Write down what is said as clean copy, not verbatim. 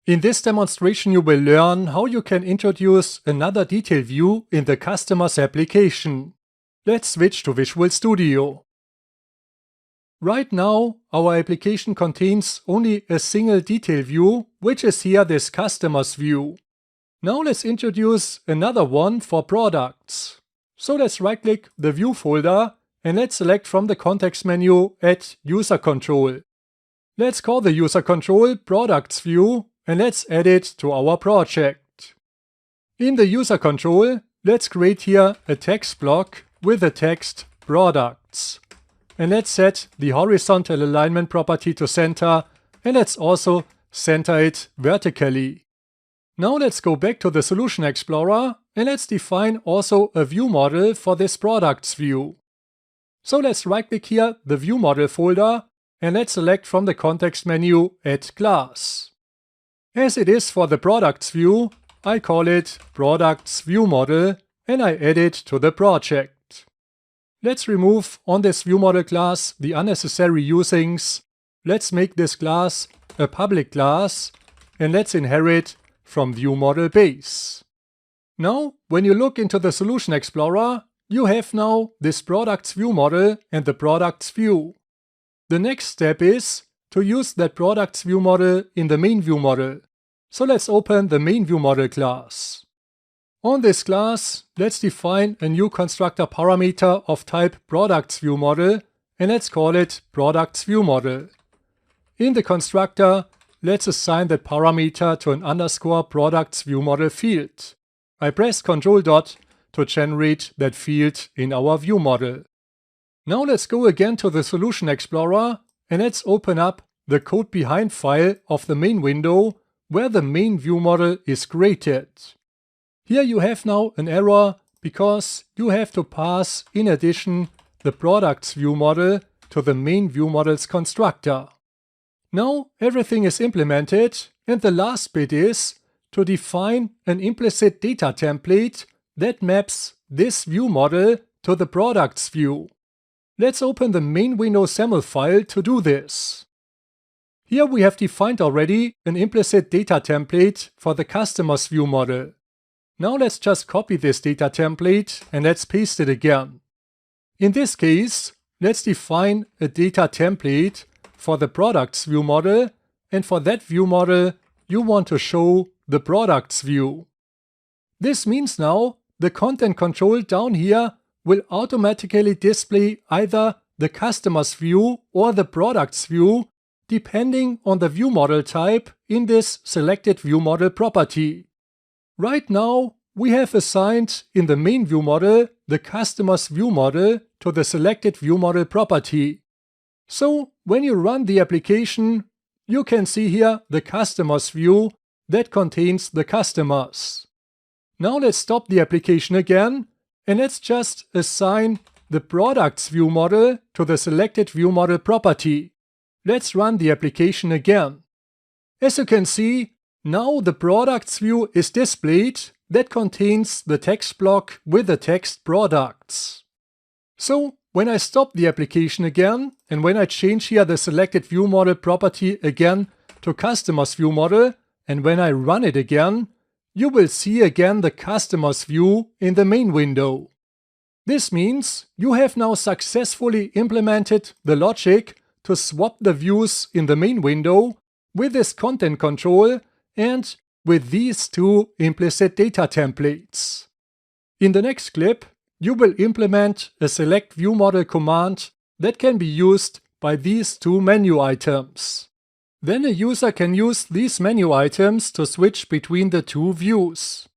In this demonstration you will learn how you can introduce another detail view in the customer's application. Let's switch to Visual Studio. Right now, our application contains only a single detail view, which is here this customer's view. Now let's introduce another one for products. So let's right-click the View folder and let's select from the context menu Add User Control. Let's call the user control Products View and let's add it to our project. In the user control, let's create here a text block with the text Products. And let's set the horizontal alignment property to center and let's also center it vertically. Now let's go back to the Solution Explorer and let's define also a view model for this Products view. So let's right-click here the View Model folder and let's select from the context menu Add Class. As it is for the Products view, I call it Products View Model and I add it to the project. Let's remove on this View Model class the unnecessary usings. Let's make this class a public class and let's inherit from View Model base. Now, when you look into the Solution Explorer, you have now this Products View Model and the Products view. The next step is to use that Products View Model in the Main View Model. So let's open the Main View Model class. On this class, let's define a new constructor parameter of type Products View Model and let's call it Products View Model. In the constructor, let's assign that parameter to an underscore Products View Model field. I press Ctrl dot to generate that field in our view model. Now let's go again to the Solution Explorer and let's open up the code behind file of the main window where the main view model is created. Here you have now an error because you have to pass in addition the Products View Model to the main view model's constructor. Now everything is implemented and the last bit is to define an implicit data template that maps this view model to the Products view. Let's open the main window SAML file to do this. Here we have defined already an implicit data template for the customer's view model. Now let's just copy this data template and let's paste it again. In this case, let's define a data template for the Products view model, and for that view model you want to show the Products view. This means now the content control down here will automatically display either the customer's view or the Products view depending on the view model type in this selected view model property. Right now, we have assigned in the main view model the customer's view model to the selected view model property. So, when you run the application, you can see here the customer's view that contains the customers. Now let's stop the application again and let's just assign the Products view model to the selected view model property. Let's run the application again. As you can see, now the Products view is displayed that contains the text block with the text Products. So when I stop the application again and when I change here the selected view model property again to Customer's view model and when I run it again, you will see again the Customer's view in the main window. This means you have now successfully implemented the logic to swap the views in the main window with this content control and with these two implicit data templates. In the next clip, you will implement a select view model command that can be used by these two menu items. Then a user can use these menu items to switch between the two views.